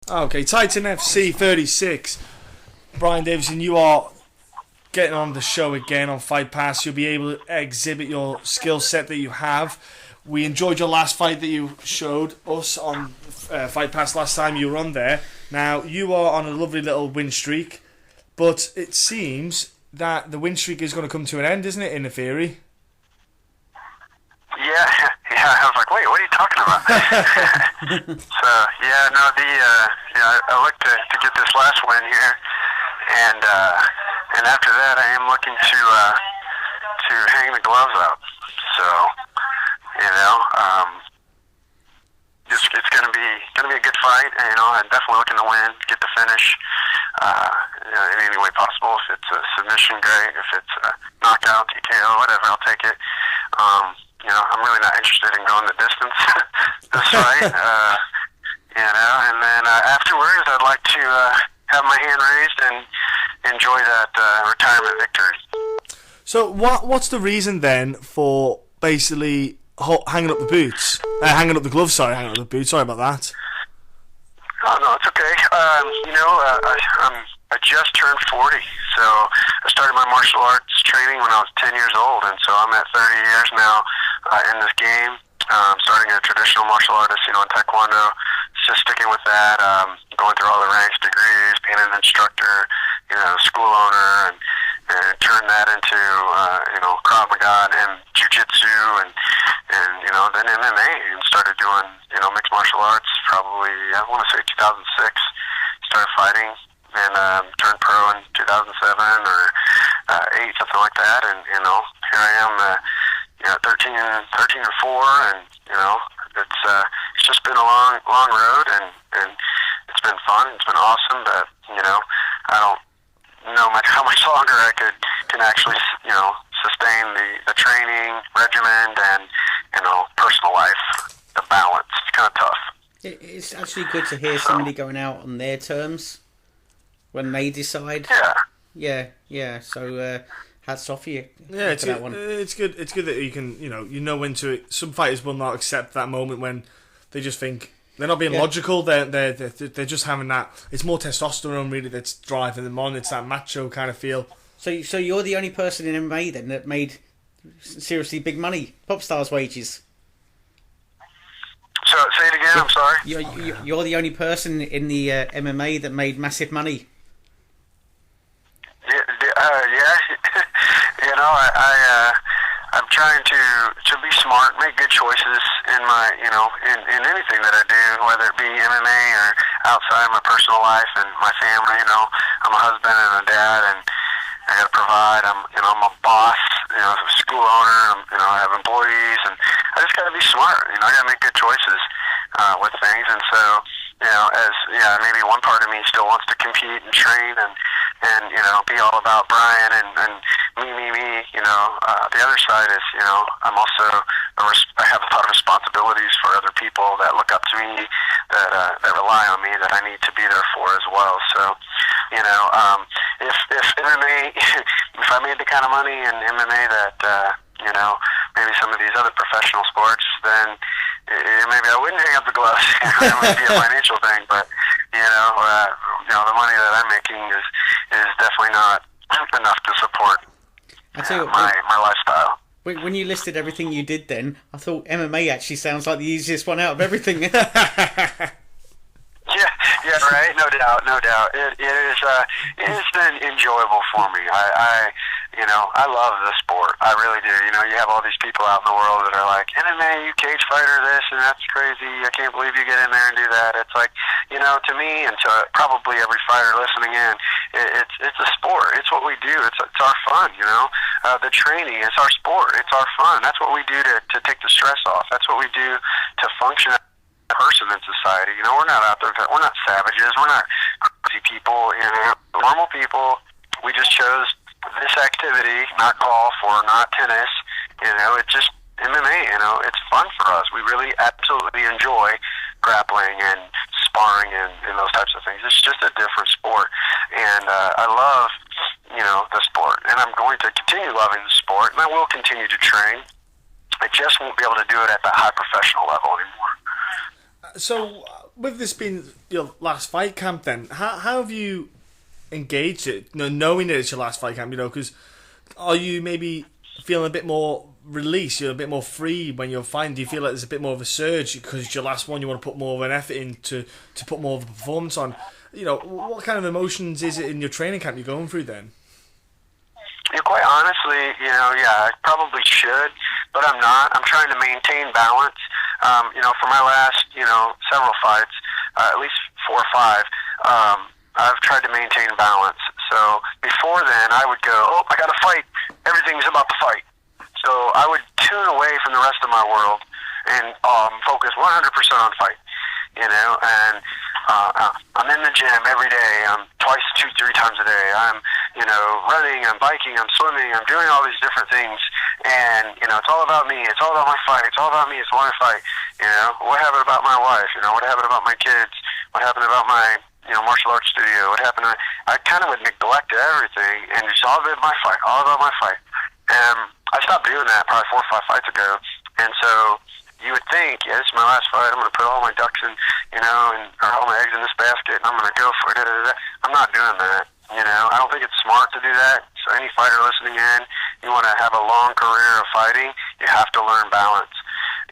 Okay, Titan FC 36. Brian Davidson, you are getting on the show again on Fight Pass. You'll be able to exhibit your skill set that you have. We enjoyed your last fight that you showed us on Fight Pass last time you were on there. Now, you are on a lovely little win streak, but it seems that the win streak is going to come to an end, isn't it, in the theory? Yeah, I was like, wait, what are you talking about? So, yeah, no, I look to get this last win here, and after that, I am looking to hang the gloves up. So, it's gonna be a good fight. And, I'm definitely looking to win, get the finish, in any way possible. If it's a submission, great. If it's a knockout, TKO, whatever, I'll take it. I'm really not interested in going the distance this fight. And then afterwards, I'd like to have my hand raised and enjoy that retirement victory. So what's the reason then for basically hanging up the boots? Hanging up the gloves, hanging up the boots. Sorry about that. Oh, no, it's okay. I just turned 40, so I started my martial arts training when I was 10 years old, and so I'm at 30 years now in this game. Starting as a traditional martial artist, in Taekwondo, just sticking with that, going through all the ranks, degrees, being an instructor, school owner, and turned that into, Krav Maga and Jiu-Jitsu, and then MMA, and started doing, mixed martial arts, probably, I want to say 2006, started fighting, and turned pro in 2007 or 8, something like that, and, here I am, 13 or 4, and, it's just been a long road, and it's been fun, it's been awesome, but, I don't know how much longer I can actually, sustain the training regimen and, personal life, the balance. It's kind of tough. It's actually good to hear somebody going out on their terms when they decide. Yeah. So hats off you. Yeah, it's good. That one. It's good. It's good that you can, when to. Some fighters will not accept that moment when they just think they're not being logical. They're just having that. It's more testosterone really that's driving them on. It's that macho kind of feel. So you're the only person in MMA then that made seriously big money, pop stars' wages. So say it again. I'm sorry. You're the only person in the MMA that made massive money. I'm trying to be smart, make good choices in my, in anything that I do, whether it be MMA or outside my personal life and my family. I'm a husband and a dad, and I got to provide. I'm a boss, school owner. I have employees, and I just got to be smart. I got to make good choices with things, and so. Maybe one part of me still wants to compete and train and be all about Brian and me. The other side is, I'm also, I have a lot of responsibilities for other people that look up to me, that rely on me, that I need to be there for as well. So, if MMA, if I made the kind of money in MMA that, maybe some of these other professional sports, then maybe I wouldn't hang up the gloves. It might be a financial thing, but the money that I'm making is definitely not enough to support my lifestyle. When you listed everything you did, then I thought MMA actually sounds like the easiest one out of everything. Yeah, right. No doubt. It is been enjoyable for me. I love the sport. I really do. You have all these people out in the world that are like, MMA, you cage fighter, this, and that's crazy. I can't believe you get in there and do that. It's like, to me and to probably every fighter listening in, it's a sport. It's what we do. It's our fun, the training, it's our sport. It's our fun. That's what we do to take the stress off. That's what we do to function as a person in society. We're not out there, we're not savages. We're not crazy people, normal people. We just chose this activity, not golf or not tennis. It's just MMA. It's fun for us. We really absolutely enjoy grappling and sparring and those types of things. It's just a different sport, and I love the sport, and I'm going to continue loving the sport, and I will continue to train. I just won't be able to do it at that high professional level anymore. So with this being your last fight camp, then how have you engaged it? Knowing that it's your last fight camp, because are you maybe feeling a bit more released? You're a bit more free when you're fighting. Do you feel like there's a bit more of a surge because it's your last one? You want to put more of an effort in to put more of a performance on. What kind of emotions is it in your training camp you're going through then? Quite honestly, I probably should, but I'm not. I'm trying to maintain balance. For my last, several fights, at least 4 or 5, I've tried to maintain balance. So before then, I would go, I got to fight. Everything's about the fight. So I would tune away from the rest of my world and focus 100% on fight. And I'm in the gym every day. I'm twice, 2-3 times a day. I'm, running, I'm biking, I'm swimming, I'm doing all these different things. And, it's all about me. It's all about my fight. It's all about me. It's one fight. What happened about my wife? What happened about my kids? What happened about my, martial arts studio? What happened? I kind of would neglect everything, and it's all about my fight. All about my fight. And I stopped doing that probably 4 or 5 fights ago. And so you would think, this is my last fight. I'm going to put all my ducks in, or all my eggs in this basket, and I'm going to go for it. I'm not doing that. I don't think it's smart to do that. So any fighter listening in, you want to have a long career of fighting, you have to learn balance.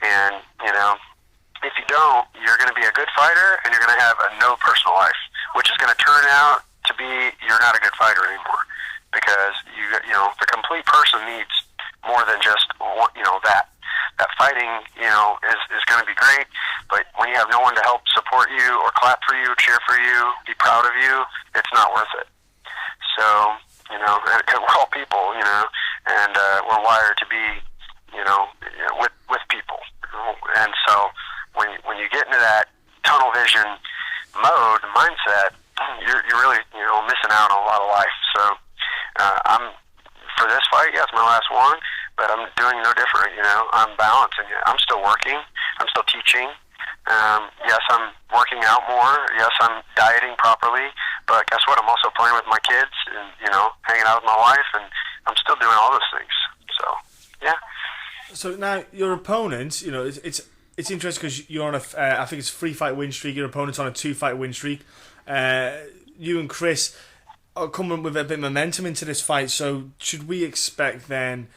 And, if you don't, you're going to be a good fighter, and you're going to have a no personal life, which is going to turn out to be you're not a good fighter anymore. Because, the complete person needs more than just, that. That fighting, is going to be great, but when you have no one to help support you or clap for you, cheer for you, be proud of you, it's not worth it. So, we're all people, and we're wired to be, with people. And so when you get into that tunnel vision mode, mindset, you're really, missing out on a lot of life. So for this fight, it's my last one, but I'm doing no different, I'm balancing it. I'm still working. I'm still teaching. Yes, I'm working out more. Yes, I'm dieting properly. But guess what? I'm also playing with my kids and, hanging out with my wife, and I'm still doing all those things. So, yeah. So now your opponent, it's interesting because you're on I think it's 3-fight win streak. Your opponent's on a 2-fight win streak. You and Chris are coming with a bit of momentum into this fight. So should we expect then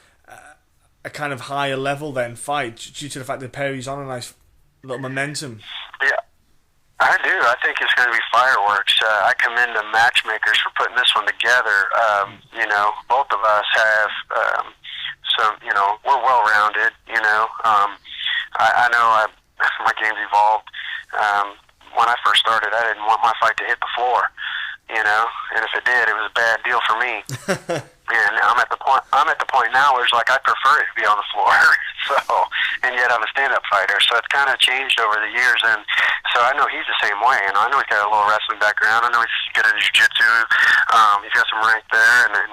a kind of higher level then fight due to the fact that Perry's on a nice little momentum? Yeah, I do. I think it's going to be fireworks. I commend the matchmakers for putting this one together. Both of us have some, we're well-rounded, I know my game's evolved. When I first started, I didn't want my fight to hit the floor, and if it did, it was a bad deal for me. And I'm at the point now where it's like I prefer it to be on the floor. So, and yet I'm a stand-up fighter, so it's kind of changed over the years. And so I know he's the same way. And I know he's got a little wrestling background. I know he's good at jiu-jitsu. He's got some rank there, and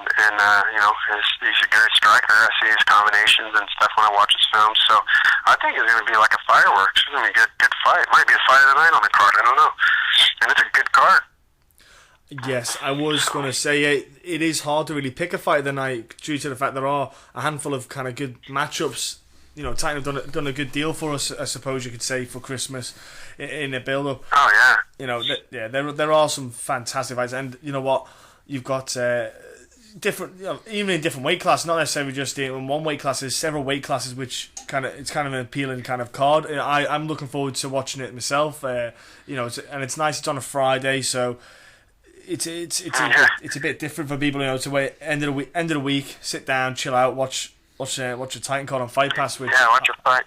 he's a good striker. I see his combinations and stuff when I watch his films. So I think it's going to be like a fireworks. It's going to be a good fight. It might be a fight of the night on the card. I don't know. And it's a good card. Yes, I was going to say it is hard to really pick a fight of the night due to the fact there are a handful of kind of good matchups. Titan have done a good deal for us, I suppose you could say, for Christmas in the build-up. Oh, yeah. There are some fantastic fights, and you know what? You've got different, even in different weight classes, not necessarily just in one weight class. There's several weight classes, which it's kind of an appealing kind of card. I'm looking forward to watching it myself. And it's nice. It's on a Friday, so. It's a bit different for people, to wait end of the week, sit down, chill out, watch a Titan card on Fight Pass. Which watch your fight.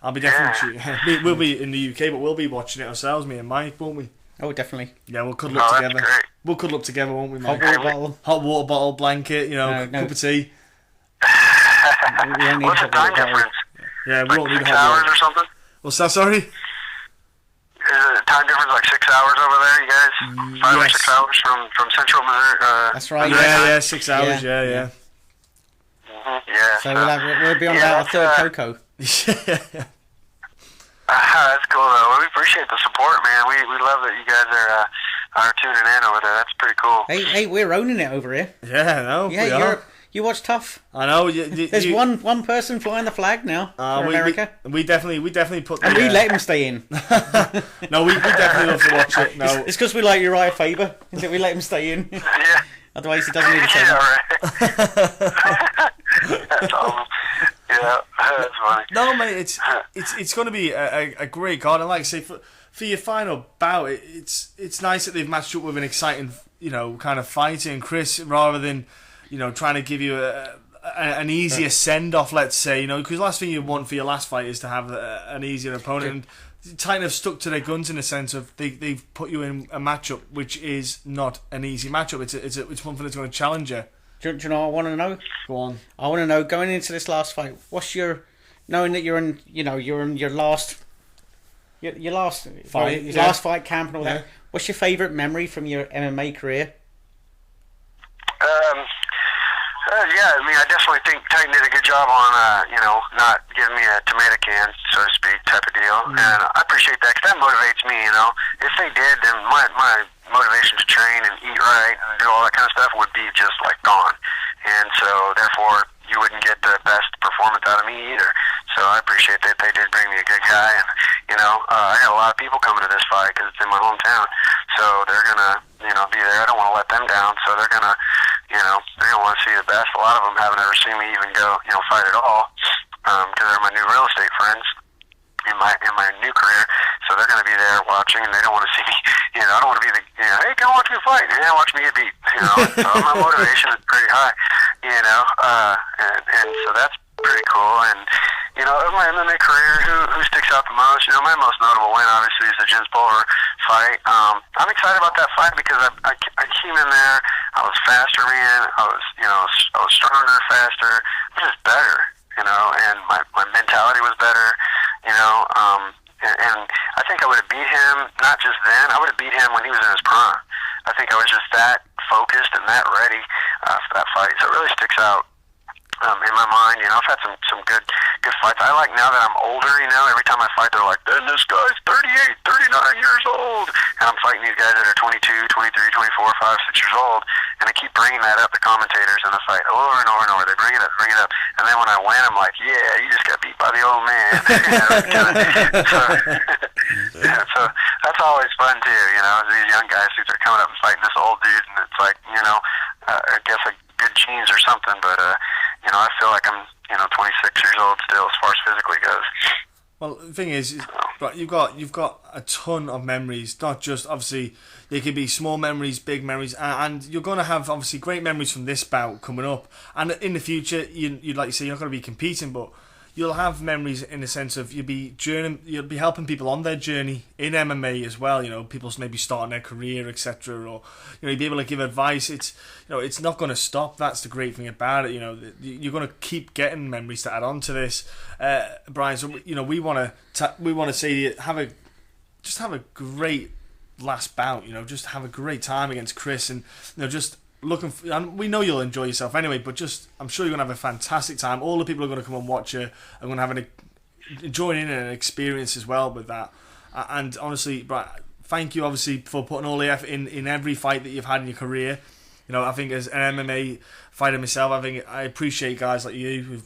I'll be definitely. We'll be in the UK, but we'll be watching it ourselves, me and Mike, won't we? Oh, definitely. Yeah, we'll cuddle up together. Great. We'll cuddle up together, won't we, Mike? Hot water bottle, blanket, cup of tea. What's the time difference? Yeah, we like won't need 6 hours or something. What's that? Sorry. Time difference like 6 hours over there, you guys? 5 or 6 hours from Central Missouri. That's right. Yeah, 6 hours. Yeah. Mm-hmm. Yeah. So we'll be on about our third cocoa. Yeah. That's cool though. Well, we appreciate the support, man. We love that you guys are tuning in over there. That's pretty cool. Hey, we're owning it over here. Yeah, no. Yeah, You watch Tough? I know. There's one person flying the flag now for America. We definitely put. And we let him stay in. No, we definitely love to watch it. No, it's because we like Uriah Faber that we let him stay in. Yeah. Otherwise, he doesn't need to. Yeah, right. That's awesome. Yeah, that's funny. No, mate, it's going to be a great card, and like I say, for your final bout, it's nice that they've matched up with an exciting, kind of fighting Chris, rather than, trying to give you an easier send off. Let's say, because the last thing you want for your last fight is to have an easier opponent. And Titan have stuck to their guns in the sense of they've put you in a matchup which is not an easy matchup. It's one that's going to challenge you. Do you know what I want to know? Go on. I want to know, going into this last fight, what's your, knowing that you're in your last fight, last fight camp and all that. What's your favourite memory from your MMA career? Yeah, I mean, I definitely think Titan did a good job on, not giving me a tomato can, so to speak, type of deal. And I appreciate that, because that motivates me, If they did, then my motivation to train and eat right and do all that kind of stuff would be just, gone. And so, therefore, you wouldn't get the best performance out of me either. So I appreciate that they did bring me a good guy. And, I got a lot of people coming to this fight because it's in my hometown. So they're going to, be there. I don't want to let them down. So they're going to, they're going to want to see the best. A lot of them haven't ever seen me even go, fight at all, because they're my new real estate friends in my new career. So they're going to be there watching, and they don't want to see me. I don't want to be the, hey, come watch me fight. Yeah, watch me get beat. So my motivation is pretty high. And so that's pretty cool. And of my MMA career, who sticks out the most? My most notable win obviously is the Jens Pulver fight. I'm excited about that fight because I came in there. I was faster, man. I was stronger, faster, just better. And my mentality was better. And I think I would have beat him not just then. I would have beat him when he was in his prime. I think I was just that focused and that ready for that fight. So it really sticks out in my mind. I've had some good fights. I like, now that I'm older, every time I fight, they're like, then this guy's 38, 39 years old. And I'm fighting these guys that are 22, 23, 24, 5, 6 years old. And I keep bringing that up to commentators in the fight over and over and over. They bring it up. And then when I win, I'm like, yeah, you just got beat by the old man. So that's always fun too, these young guys who are coming up and fighting this old dude. And it's like, I guess good genes or something. But, I feel like I'm, 26 years old still as far as physically goes. Well, the thing is, you've got a ton of memories. Not just, obviously, they could be small memories, big memories, and you're going to have obviously great memories from this bout coming up. And in the future, you'd like you say, you're not going to be competing, but you'll have memories in the sense of you'll be helping people on their journey in MMA as well. People maybe starting their career, etc. Or you'll be able to give advice. It's it's not going to stop. That's the great thing about it. You're going to keep getting memories to add on to this, Brian. So we want to say to you, have a great last bout. Just have a great time against Chris, and just. And we know you'll enjoy yourself anyway, but I'm sure you're going to have a fantastic time. All the people are going to come and watch you are going to have join in an experience as well with that. And honestly, Brian, thank you obviously for putting all the effort in every fight that you've had in your career. I think as an MMA fighter myself, I appreciate guys like you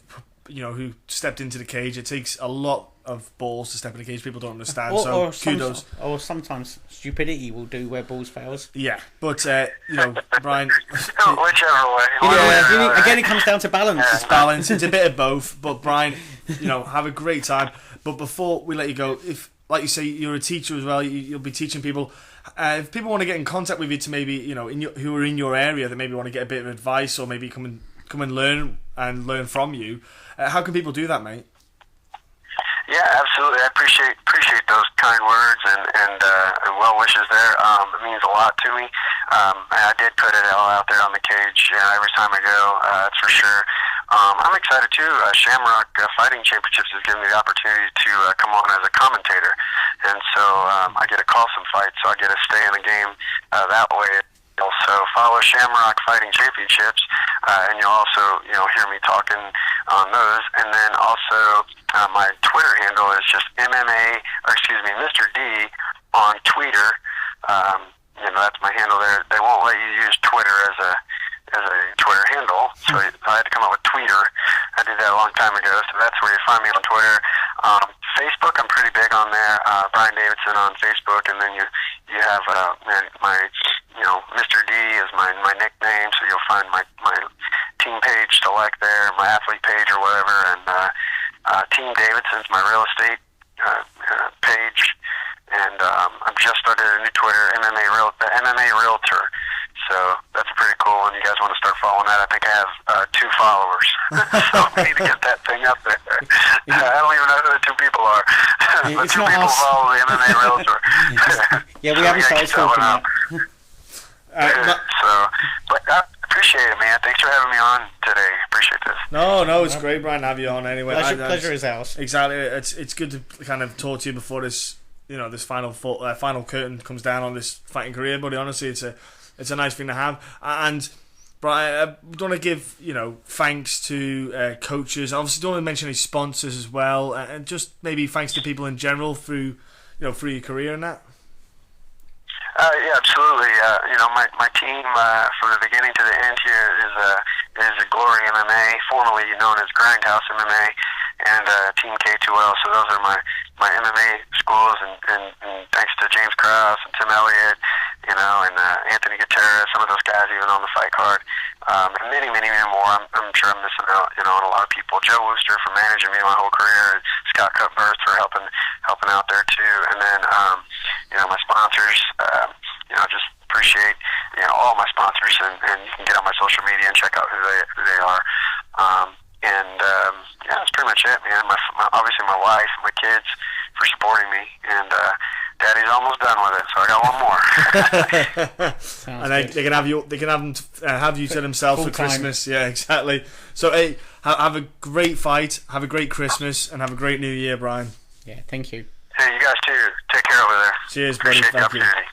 who stepped into the cage. It takes a lot of balls to step in the cage. People don't understand. Kudos. Or sometimes stupidity will do where balls fails. Yeah, but Brian. Whichever way. Again, it comes down to balance. It's balance. It's a bit of both. But Brian, have a great time. But before we let you go, if like you say, you're a teacher as well. You'll be teaching people. If people want to get in contact with you to maybe who are in your area that maybe want to get a bit of advice or maybe come and learn from you, how can people do that, mate? Yeah, absolutely. I appreciate those kind words and well wishes there. It means a lot to me. I did put it all out there on the cage every time I go. That's for sure. I'm excited too. Shamrock Fighting Championships has given me the opportunity to come on as a commentator, and so I get to call some fights. So I get to stay in the game that way. Also follow Shamrock Fighting Championships, and you'll also hear me talking on those. And then also my Twitter handle is just Mr. D on Twitter. That's my handle there. They won't let you use Twitter as a Twitter handle, so I had did that a long time ago, so that's where you find me on Twitter. Facebook, I'm pretty big on there. Brian Davidson on Facebook, and then you have my Mr. D is my nickname, so you'll find my team page to like there, my athlete page or whatever, and Team Davidson's my real estate page, and I've just started a new Twitter, MMA Realtor. So that's pretty cool, and you guys want to start following that. I think I have 2 followers, so we need to get that thing up there. I don't even know who the 2 people are, but 2 people follow the MMA Realtor. Yeah, we haven't started talking yet. But I appreciate it, man. Thanks for having me on today. Appreciate this. No, it's great, Brian, to have you on anyway. Pleasure is ours. Exactly. It's good to kind of talk to you before this, this final curtain comes down on this fighting career, buddy. Honestly, it's a nice thing to have. And Brian, I want to give thanks to coaches. Obviously, don't want to mention any sponsors as well, and just maybe thanks to people in general through your career and that. Yeah, absolutely. My team from the beginning to the end here is Glory MMA, formerly known as Grindhouse MMA, and Team K2L. So those are my MMA schools, and thanks to James Krause and Tim Elliott, and Anthony Gutierrez, some of those guys even on the fight card, and many, many, many more. I'm sure I'm missing out, on a lot of people. Joe Wooster for managing me my whole career, and Scott Cutbirth for helping out there too, and then my sponsors. Just appreciate all my sponsors, and you can get on my social media and check out who they are. That's pretty much it, man. Obviously my wife, my kids for supporting me, and Daddy's almost done with it, so I got one more. And they can have you. They can have you to themselves for Christmas. Yeah, exactly. So hey, have a great fight, have a great Christmas, and have a great New Year, Brian. Yeah, thank you. Hey, you guys too. Take care over there. Cheers, buddy. Appreciate the Thank you. opportunity.